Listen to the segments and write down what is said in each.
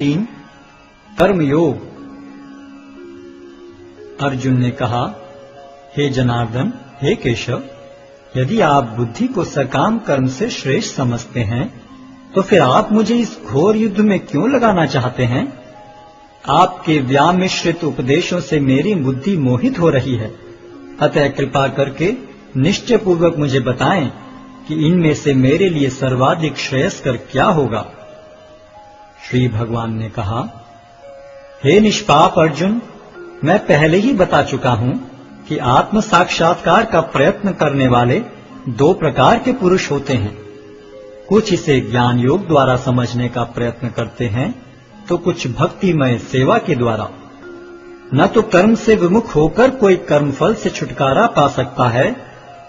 3 कर्मयोग। अर्जुन ने कहा, हे जनार्दन, हे केशव, यदि आप बुद्धि को सकाम कर्म से श्रेष्ठ समझते हैं तो फिर आप मुझे इस घोर युद्ध में क्यों लगाना चाहते हैं? आपके व्यामिश्रित उपदेशों से मेरी बुद्धि मोहित हो रही है, अतः कृपा करके निश्चय पूर्वक मुझे बताएं कि इनमें से मेरे लिए सर्वाधिक श्रेयस्कर क्या होगा। श्री भगवान ने कहा, हे निष्पाप अर्जुन, मैं पहले ही बता चुका हूं कि आत्म साक्षात्कार का प्रयत्न करने वाले 2 प्रकार के पुरुष होते हैं। कुछ इसे ज्ञान योग द्वारा समझने का प्रयत्न करते हैं तो कुछ भक्तिमय सेवा के द्वारा। न तो कर्म से विमुख होकर कोई कर्मफल से छुटकारा पा सकता है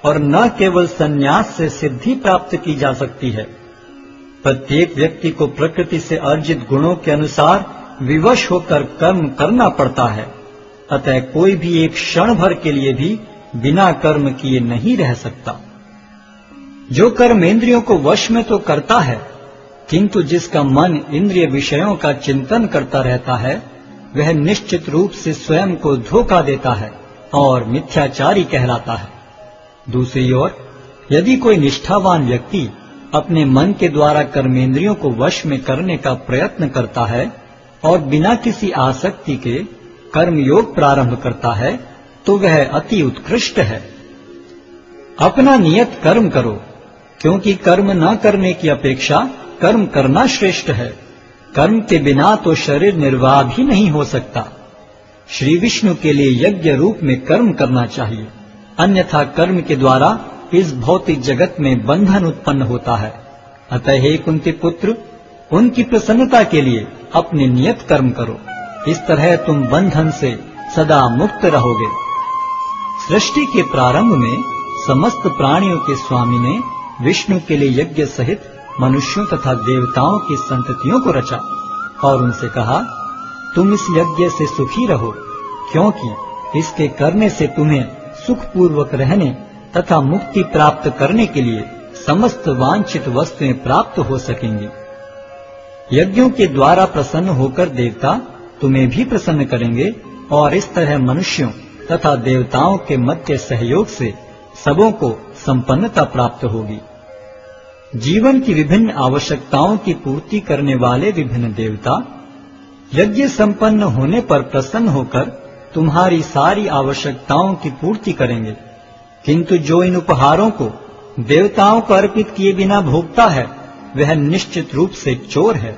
और न केवल संन्यास से सिद्धि प्राप्त की जा सकती है। प्रत्येक व्यक्ति को प्रकृति से अर्जित गुणों के अनुसार विवश होकर कर्म करना पड़ता है, अतः कोई भी एक क्षण भर के लिए भी बिना कर्म किए नहीं रह सकता। जो कर्म इंद्रियों को वश में तो करता है, किंतु जिसका मन इंद्रिय विषयों का चिंतन करता रहता है, वह निश्चित रूप से स्वयं को धोखा देता है और मिथ्याचारी कहलाता है। दूसरी ओर यदि कोई निष्ठावान व्यक्ति अपने मन के द्वारा कर्मेंद्रियों को वश में करने का प्रयत्न करता है और बिना किसी आसक्ति के कर्मयोग प्रारंभ करता है, तो वह अति उत्कृष्ट है। अपना नियत कर्म करो, क्योंकि कर्म न करने की अपेक्षा कर्म करना श्रेष्ठ है। कर्म के बिना तो शरीर निर्वाह भी नहीं हो सकता। श्री विष्णु के लिए यज्ञ रूप में कर्म करना चाहिए, अन्यथा कर्म के द्वारा इस भौतिक जगत में बंधन उत्पन्न होता है। अतः हे कुंती पुत्र, उनकी प्रसन्नता के लिए अपने नियत कर्म करो। इस तरह तुम बंधन से सदा मुक्त रहोगे। सृष्टि के प्रारंभ में समस्त प्राणियों के स्वामी ने विष्णु के लिए यज्ञ सहित मनुष्यों तथा देवताओं की संततियों को रचा और उनसे कहा, तुम इस यज्ञ से सुखी रहो, क्योंकि इसके करने से तुम्हें सुखपूर्वक रहने तथा मुक्ति प्राप्त करने के लिए समस्त वांछित वस्तुएं प्राप्त हो सकेंगी। यज्ञों के द्वारा प्रसन्न होकर देवता तुम्हें भी प्रसन्न करेंगे और इस तरह मनुष्यों तथा देवताओं के मध्य सहयोग से सबों को संपन्नता प्राप्त होगी। जीवन की विभिन्न आवश्यकताओं की पूर्ति करने वाले विभिन्न देवता यज्ञ संपन्न होने पर प्रसन्न होकर तुम्हारी सारी आवश्यकताओं की पूर्ति करेंगे, किंतु जो इन उपहारों को देवताओं को अर्पित किए बिना भोगता है, वह निश्चित रूप से चोर है।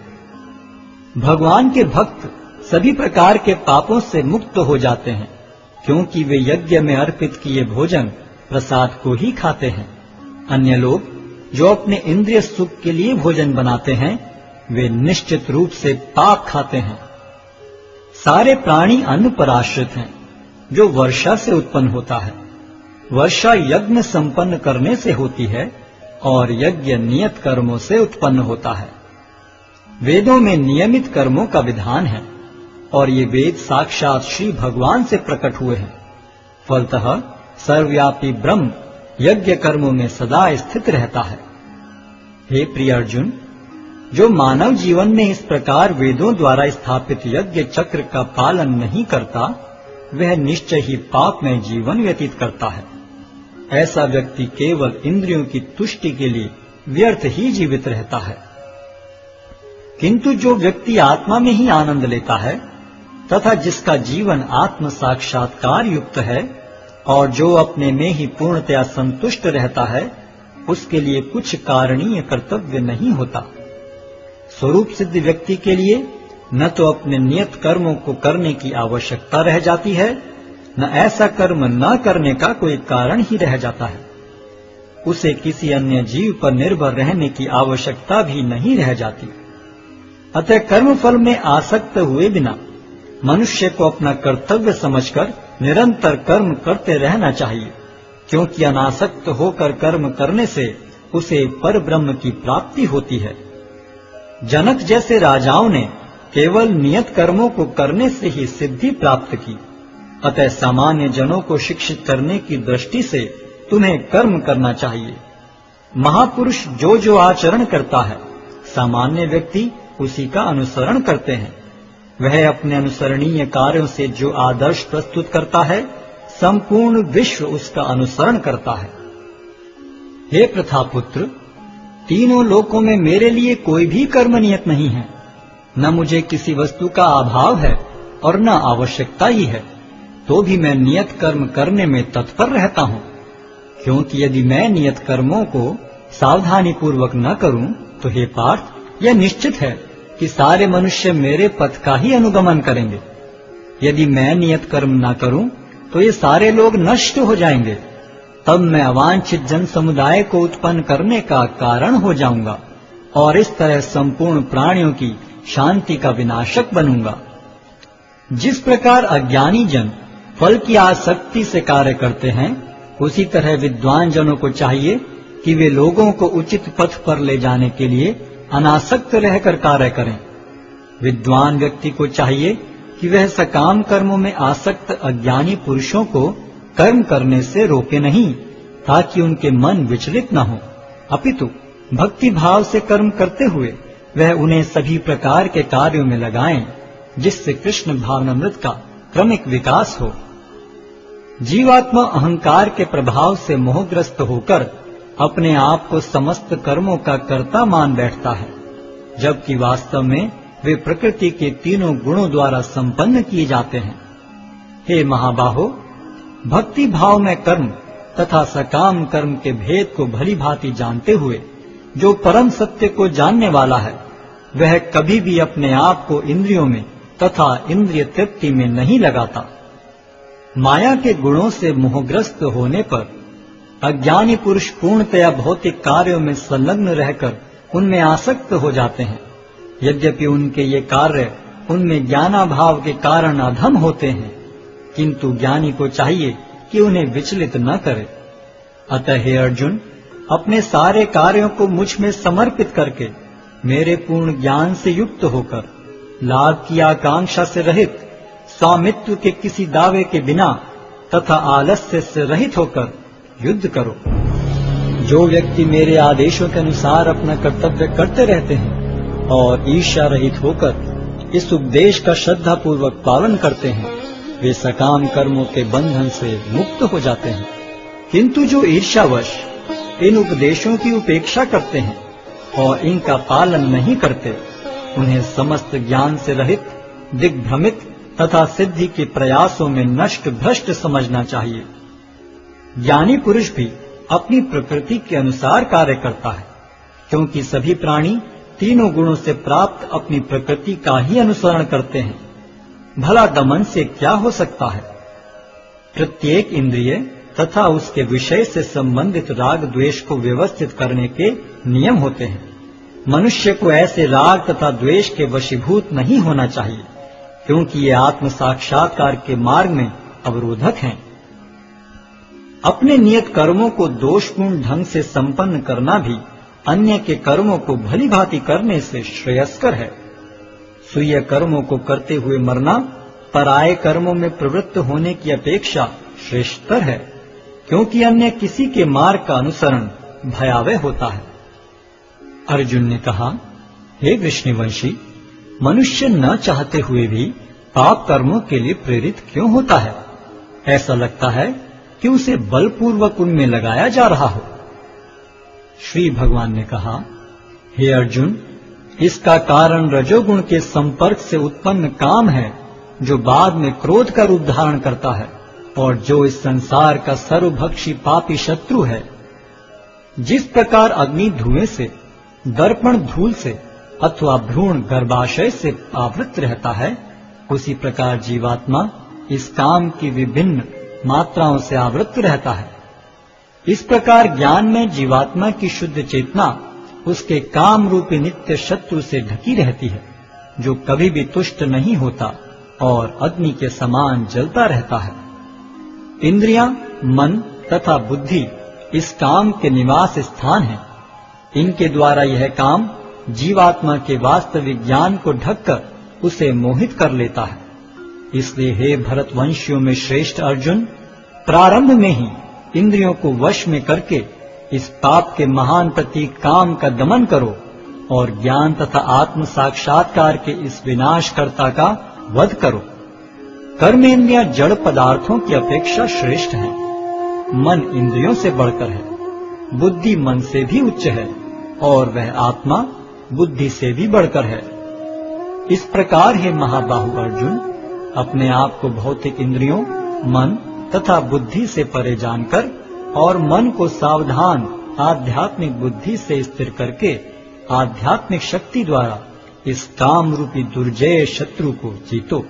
भगवान के भक्त सभी प्रकार के पापों से मुक्त हो जाते हैं, क्योंकि वे यज्ञ में अर्पित किए भोजन प्रसाद को ही खाते हैं। अन्य लोग जो अपने इंद्रिय सुख के लिए भोजन बनाते हैं, वे निश्चित रूप से पाप खाते हैं। सारे प्राणी अन्न पर आश्रित हैं, जो वर्षा से उत्पन्न होता है। वर्षा यज्ञ संपन्न करने से होती है और यज्ञ नियत कर्मों से उत्पन्न होता है। वेदों में नियमित कर्मों का विधान है और ये वेद साक्षात श्री भगवान से प्रकट हुए हैं। फलतः सर्वव्यापी ब्रह्म यज्ञ कर्मों में सदा स्थित रहता है। हे प्रिय अर्जुन, जो मानव जीवन में इस प्रकार वेदों द्वारा स्थापित यज्ञ चक्र का पालन नहीं करता, वह निश्चय ही पापमय जीवन व्यतीत करता है। ऐसा व्यक्ति केवल इंद्रियों की तुष्टि के लिए व्यर्थ ही जीवित रहता है। किंतु जो व्यक्ति आत्मा में ही आनंद लेता है तथा जिसका जीवन आत्म साक्षात्कार युक्त है और जो अपने में ही पूर्णतया संतुष्ट रहता है, उसके लिए कुछ कारणीय कर्तव्य नहीं होता। स्वरूप सिद्ध व्यक्ति के लिए न तो अपने नियत कर्मों को करने की आवश्यकता रह जाती है, न ऐसा कर्म न करने का कोई कारण ही रह जाता है। उसे किसी अन्य जीव पर निर्भर रहने की आवश्यकता भी नहीं रह जाती। अतः कर्म फल में आसक्त हुए बिना मनुष्य को अपना कर्तव्य समझकर निरंतर कर्म करते रहना चाहिए, क्योंकि अनासक्त होकर कर्म करने से उसे पर ब्रह्म की प्राप्ति होती है। जनक जैसे राजाओं ने केवल नियत कर्मों को करने से ही सिद्धि प्राप्त की। अतः सामान्य जनों को शिक्षित करने की दृष्टि से तुम्हें कर्म करना चाहिए। महापुरुष जो जो आचरण करता है, सामान्य व्यक्ति उसी का अनुसरण करते हैं। वह अपने अनुसरणीय कार्यों से जो आदर्श प्रस्तुत करता है, संपूर्ण विश्व उसका अनुसरण करता है। हे प्रथापुत्र, तीनों लोकों में मेरे लिए कोई भी कर्म नियत नहीं है। न मुझे किसी वस्तु का अभाव है और न आवश्यकता ही है, तो भी मैं नियत कर्म करने में तत्पर रहता हूँ। क्योंकि यदि मैं नियत कर्मों को सावधानी पूर्वक न करूं, तो हे पार्थ, यह निश्चित है कि सारे मनुष्य मेरे पथ का ही अनुगमन करेंगे। यदि मैं नियत कर्म न करूं, तो ये सारे लोग नष्ट हो जाएंगे। तब मैं अवांछित जन समुदाय को उत्पन्न करने का कारण हो जाऊंगा और इस तरह संपूर्ण प्राणियों की शांति का विनाशक बनूंगा। जिस प्रकार अज्ञानी जन फल की आसक्ति से कार्य करते हैं, उसी तरह विद्वान जनों को चाहिए कि वे लोगों को उचित पथ पर ले जाने के लिए अनासक्त रहकर कार्य करें। विद्वान व्यक्ति को चाहिए कि वह सकाम कर्मों में आसक्त अज्ञानी पुरुषों को कर्म करने से रोके नहीं, ताकि उनके मन विचलित न हो, अपितु भक्ति भाव से कर्म करते हुए वह उन्हें सभी प्रकार के कार्यों में लगाएं, जिससे कृष्ण भावनामृत का क्रमिक विकास हो। जीवात्मा अहंकार के प्रभाव से मोहग्रस्त होकर अपने आप को समस्त कर्मों का कर्ता मान बैठता है, जबकि वास्तव में वे प्रकृति के तीनों गुणों द्वारा संपन्न किए जाते हैं। हे महाबाहो, भक्ति भाव में कर्म तथा सकाम कर्म के भेद को भली भांति जानते हुए जो परम सत्य को जानने वाला है, वह कभी भी अपने आप को इंद्रियों में तथा इंद्रिय तृप्ति में नहीं लगाता। माया के गुणों से मोहग्रस्त होने पर अज्ञानी पुरुष पूर्णतया भौतिक कार्यों में संलग्न रहकर उनमें आसक्त हो जाते हैं। यद्यपि उनके ये कार्य उनमें ज्ञानाभाव के कारण अधम होते हैं, किंतु ज्ञानी को चाहिए कि उन्हें विचलित न करे। अतः हे अर्जुन, अपने सारे कार्यों को मुझ में समर्पित करके मेरे पूर्ण ज्ञान से युक्त होकर लाभ की आकांक्षा से रहित, स्वामित्व के किसी दावे के बिना तथा आलस्य से रहित होकर युद्ध करो। जो व्यक्ति मेरे आदेशों के अनुसार अपना कर्तव्य करते रहते हैं और ईर्ष्या रहित होकर इस उपदेश का श्रद्धा पूर्वक पालन करते हैं, वे सकाम कर्मों के बंधन से मुक्त हो जाते हैं। किंतु जो ईर्ष्यावश इन उपदेशों की उपेक्षा करते हैं और इनका पालन नहीं करते, उन्हें समस्त ज्ञान से रहित, दिग्भ्रमित तथा सिद्धि के प्रयासों में नष्ट भ्रष्ट समझना चाहिए। ज्ञानी पुरुष भी अपनी प्रकृति के अनुसार कार्य करता है, क्योंकि सभी प्राणी तीनों गुणों से प्राप्त अपनी प्रकृति का ही अनुसरण करते हैं। भला दमन से क्या हो सकता है? प्रत्येक इंद्रिय तथा उसके विषय से संबंधित राग द्वेष को व्यवस्थित करने के नियम होते हैं। मनुष्य को ऐसे राग तथा द्वेष के वशीभूत नहीं होना चाहिए, क्योंकि ये आत्म साक्षात्कार के मार्ग में अवरोधक हैं। अपने नियत कर्मों को दोषपूर्ण ढंग से संपन्न करना भी अन्य के कर्मों को भली भांति करने से श्रेयस्कर है। स्वीय कर्मों को करते हुए मरना पराये कर्मों में प्रवृत्त होने की अपेक्षा श्रेष्ठतर है, क्योंकि अन्य किसी के मार्ग का अनुसरण भयावह होता है। अर्जुन ने कहा, हे वृष्णिवंशी, मनुष्य न चाहते हुए भी पाप कर्मों के लिए प्रेरित क्यों होता है? ऐसा लगता है कि उसे बलपूर्वक उनमें लगाया जा रहा हो। श्री भगवान ने कहा, हे अर्जुन, इसका कारण रजोगुण के संपर्क से उत्पन्न काम है, जो बाद में क्रोध का रूप धारण करता है और जो इस संसार का सर्वभक्षी पापी शत्रु है। जिस प्रकार अग्नि धुएं से, दर्पण धूल से अथवा भ्रूण गर्भाशय से आवृत रहता है, उसी प्रकार जीवात्मा इस काम की विभिन्न मात्राओं से आवृत रहता है। इस प्रकार ज्ञान में जीवात्मा की शुद्ध चेतना उसके काम रूपी नित्य शत्रु से ढकी रहती है, जो कभी भी तुष्ट नहीं होता और अग्नि के समान जलता रहता है। इंद्रियां, मन तथा बुद्धि इस काम के निवास स्थान हैं। इनके द्वारा यह काम जीवात्मा के वास्तविक ज्ञान को ढककर उसे मोहित कर लेता है। इसलिए हे भरतवंशियों में श्रेष्ठ अर्जुन, प्रारंभ में ही इंद्रियों को वश में करके इस पाप के महान प्रतीक काम का दमन करो और ज्ञान तथा आत्म साक्षात्कार के इस विनाशकर्ता का वध करो। कर्मेंद्रियां जड़ पदार्थों की अपेक्षा श्रेष्ठ हैं। मन इंद्रियों से बढ़कर है, बुद्धि मन से भी उच्च है और वह आत्मा बुद्धि से भी बढ़कर है। इस प्रकार हे महाबाहु अर्जुन, अपने आप को भौतिक इंद्रियों, मन तथा बुद्धि से परे जानकर और मन को सावधान आध्यात्मिक बुद्धि से स्थिर करके आध्यात्मिक शक्ति द्वारा इस काम रूपी दुर्जय शत्रु को जीतो।